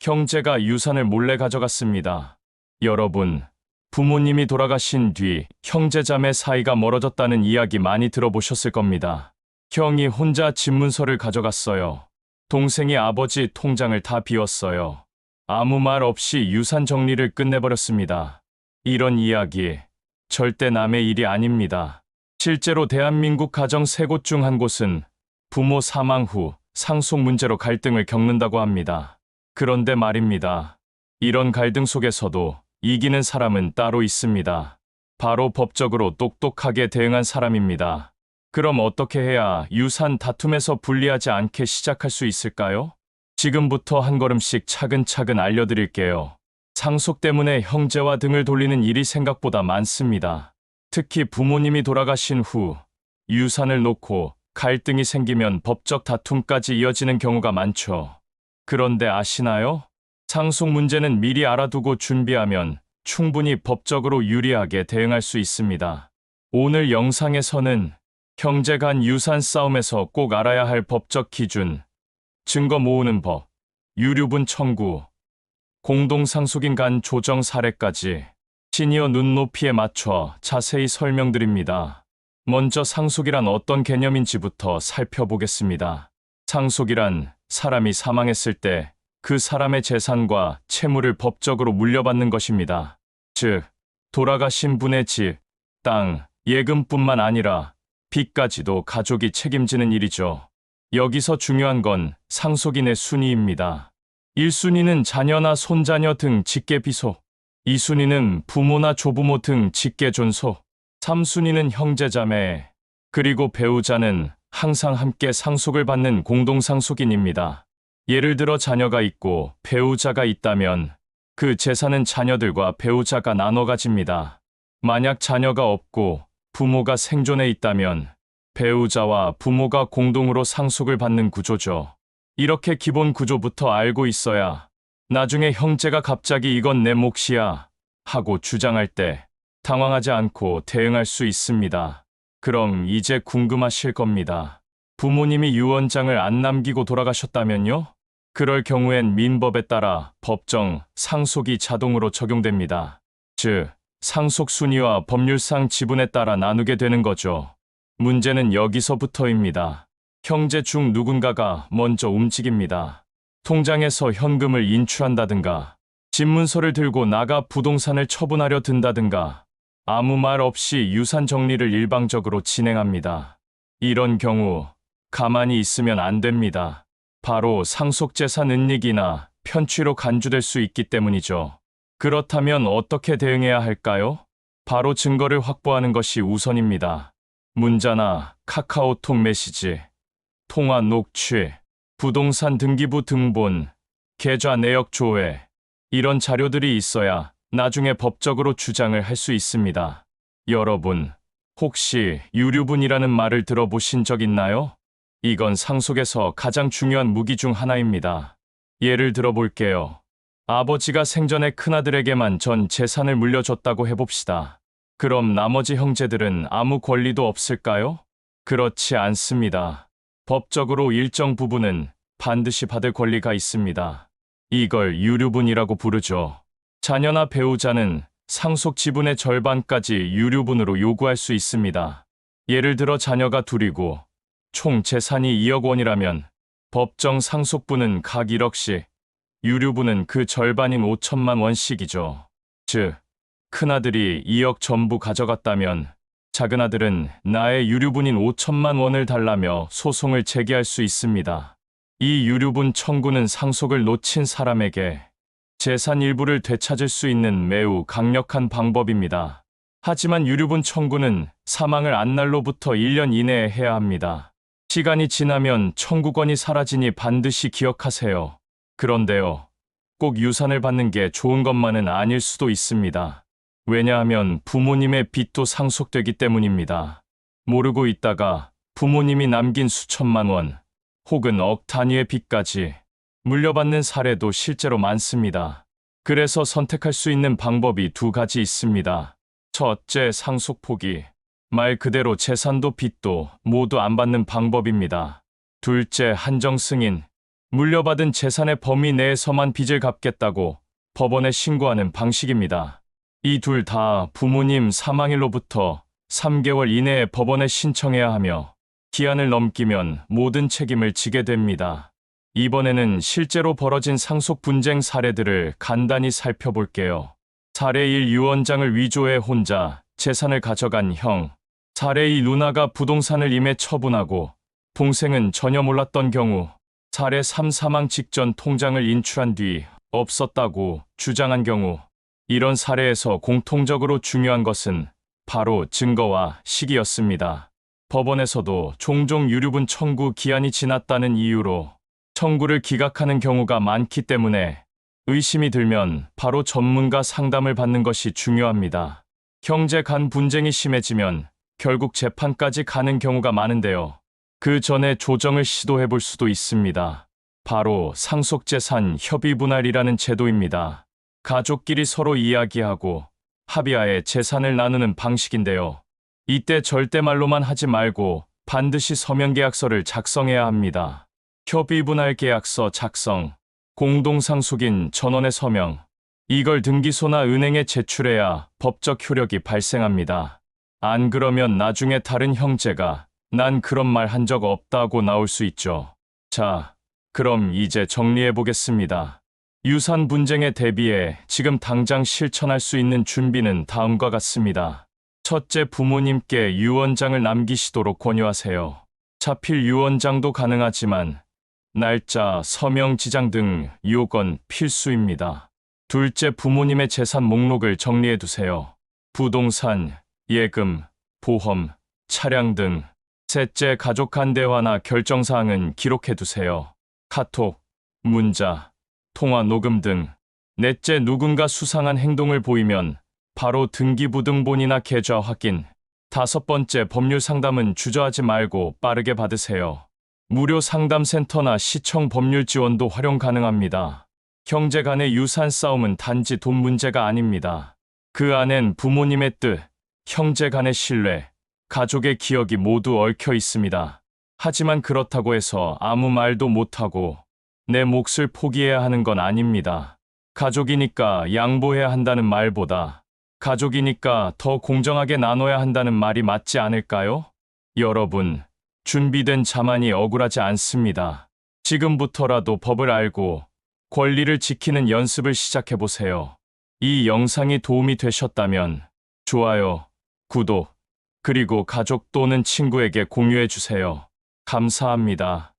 형제가 유산을 몰래 가져갔습니다. 여러분, 부모님이 돌아가신 뒤 형제자매 사이가 멀어졌다는 이야기 많이 들어보셨을 겁니다. 형이 혼자 집문서를 가져갔어요. 동생이 아버지 통장을 다 비웠어요. 아무 말 없이 유산 정리를 끝내버렸습니다. 이런 이야기, 절대 남의 일이 아닙니다. 실제로 대한민국 가정 세 곳 중 한 곳은 부모 사망 후 상속 문제로 갈등을 겪는다고 합니다. 그런데 말입니다. 이런 갈등 속에서도 이기는 사람은 따로 있습니다. 바로 법적으로 똑똑하게 대응한 사람입니다. 그럼 어떻게 해야 유산 다툼에서 불리하지 않게 시작할 수 있을까요? 지금부터 한 걸음씩 차근차근 알려드릴게요. 상속 때문에 형제와 등을 돌리는 일이 생각보다 많습니다. 특히 부모님이 돌아가신 후 유산을 놓고 갈등이 생기면 법적 다툼까지 이어지는 경우가 많죠. 그런데 아시나요? 상속 문제는 미리 알아두고 준비하면 충분히 법적으로 유리하게 대응할 수 있습니다. 오늘 영상에서는 형제 간 유산 싸움에서 꼭 알아야 할 법적 기준, 증거 모으는 법, 유류분 청구, 공동상속인 간 조정 사례까지 시니어 눈높이에 맞춰 자세히 설명드립니다. 먼저 상속이란 어떤 개념인지부터 살펴보겠습니다. 상속이란 사람이 사망했을 때 그 사람의 재산과 채무를 법적으로 물려받는 것입니다. 즉, 돌아가신 분의 집, 땅, 예금뿐만 아니라 빚까지도 가족이 책임지는 일이죠. 여기서 중요한 건 상속인의 순위입니다. 1순위는 자녀나 손자녀 등 직계비속, 2순위는 부모나 조부모 등 직계존속, 3순위는 형제자매, 그리고 배우자는 항상 함께 상속을 받는 공동상속인입니다. 예를 들어 자녀가 있고 배우자가 있다면 그 재산은 자녀들과 배우자가 나눠 가집니다. 만약 자녀가 없고 부모가 생존해 있다면 배우자와 부모가 공동으로 상속을 받는 구조죠. 이렇게 기본 구조부터 알고 있어야 나중에 형제가 갑자기 이건 내 몫이야 하고 주장할 때 당황하지 않고 대응할 수 있습니다. 그럼 이제 궁금하실 겁니다. 부모님이 유언장을 안 남기고 돌아가셨다면요? 그럴 경우엔 민법에 따라 법정 상속이 자동으로 적용됩니다. 즉, 상속 순위와 법률상 지분에 따라 나누게 되는 거죠. 문제는 여기서부터입니다. 형제 중 누군가가 먼저 움직입니다. 통장에서 현금을 인출한다든가, 집문서를 들고 나가 부동산을 처분하려 든다든가, 아무 말 없이 유산 정리를 일방적으로 진행합니다. 이런 경우 가만히 있으면 안 됩니다. 바로 상속재산 은닉이나 편취로 간주될 수 있기 때문이죠. 그렇다면 어떻게 대응해야 할까요? 바로 증거를 확보하는 것이 우선입니다. 문자나 카카오톡 메시지, 통화 녹취, 부동산 등기부 등본, 계좌 내역 조회, 이런 자료들이 있어야 나중에 법적으로 주장을 할 수 있습니다. 여러분, 혹시 유류분이라는 말을 들어보신 적 있나요? 이건 상속에서 가장 중요한 무기 중 하나입니다. 예를 들어볼게요. 아버지가 생전에 큰아들에게만 전 재산을 물려줬다고 해봅시다. 그럼 나머지 형제들은 아무 권리도 없을까요? 그렇지 않습니다. 법적으로 일정 부분은 반드시 받을 권리가 있습니다. 이걸 유류분이라고 부르죠. 자녀나 배우자는 상속 지분의 절반까지 유류분으로 요구할 수 있습니다. 예를 들어 자녀가 둘이고 총 재산이 2억 원이라면 법정 상속분은 각 1억씩, 유류분은 그 절반인 5천만 원씩이죠. 즉, 큰아들이 2억 전부 가져갔다면 작은아들은 나의 유류분인 5천만 원을 달라며 소송을 제기할 수 있습니다. 이 유류분 청구는 상속을 놓친 사람에게 재산 일부를 되찾을 수 있는 매우 강력한 방법입니다. 하지만 유류분 청구는 사망을 안 날로부터 1년 이내에 해야 합니다. 시간이 지나면 청구권이 사라지니 반드시 기억하세요. 그런데요, 꼭 유산을 받는 게 좋은 것만은 아닐 수도 있습니다. 왜냐하면 부모님의 빚도 상속되기 때문입니다. 모르고 있다가 부모님이 남긴 수천만 원, 혹은 억 단위의 빚까지 물려받는 사례도 실제로 많습니다. 그래서 선택할 수 있는 방법이 두 가지 있습니다. 첫째, 상속 포기. 말 그대로 재산도 빚도 모두 안 받는 방법입니다. 둘째, 한정 승인. 물려받은 재산의 범위 내에서만 빚을 갚겠다고 법원에 신고하는 방식입니다. 이 둘 다 부모님 사망일로부터 3개월 이내에 법원에 신청해야 하며 기한을 넘기면 모든 책임을 지게 됩니다. 이번에는 실제로 벌어진 상속 분쟁 사례들을 간단히 살펴볼게요. 사례 1 유언장을 위조해 혼자 재산을 가져간 형. 사례 2 누나가 부동산을 임해 처분하고 동생은 전혀 몰랐던 경우. 사례 3 사망 직전 통장을 인출한 뒤 없었다고 주장한 경우. 이런 사례에서 공통적으로 중요한 것은 바로 증거와 시기였습니다. 법원에서도 종종 유류분 청구 기한이 지났다는 이유로 청구를 기각하는 경우가 많기 때문에 의심이 들면 바로 전문가 상담을 받는 것이 중요합니다. 형제 간 분쟁이 심해지면 결국 재판까지 가는 경우가 많은데요. 그 전에 조정을 시도해 볼 수도 있습니다. 바로 상속재산 협의분할이라는 제도입니다. 가족끼리 서로 이야기하고 합의하에 재산을 나누는 방식인데요. 이때 절대 말로만 하지 말고 반드시 서명계약서를 작성해야 합니다. 협의분할계약서 작성, 공동상속인 전원의 서명, 이걸 등기소나 은행에 제출해야 법적 효력이 발생합니다. 안 그러면 나중에 다른 형제가 난 그런 말 한 적 없다고 나올 수 있죠. 자, 그럼 이제 정리해 보겠습니다. 유산 분쟁에 대비해 지금 당장 실천할 수 있는 준비는 다음과 같습니다. 첫째, 부모님께 유언장을 남기시도록 권유하세요. 차필 유언장도 가능하지만 날짜, 서명, 지장 등 요건 필수입니다. 둘째, 부모님의 재산 목록을 정리해 두세요. 부동산, 예금, 보험, 차량 등. 셋째, 가족 간 대화나 결정사항은 기록해 두세요. 카톡, 문자, 통화 녹음 등. 넷째, 누군가 수상한 행동을 보이면 바로 등기부등본이나 계좌 확인. 다섯 번째, 법률 상담은 주저하지 말고 빠르게 받으세요. 무료 상담센터나 시청 법률 지원도 활용 가능합니다. 형제 간의 유산 싸움은 단지 돈 문제가 아닙니다. 그 안엔 부모님의 뜻, 형제 간의 신뢰, 가족의 기억이 모두 얽혀 있습니다. 하지만 그렇다고 해서 아무 말도 못하고 내 몫을 포기해야 하는 건 아닙니다. 가족이니까 양보해야 한다는 말보다 가족이니까 더 공정하게 나눠야 한다는 말이 맞지 않을까요? 여러분, 준비된 자만이 억울하지 않습니다. 지금부터라도 법을 알고 권리를 지키는 연습을 시작해보세요. 이 영상이 도움이 되셨다면 좋아요, 구독, 그리고 가족 또는 친구에게 공유해주세요. 감사합니다.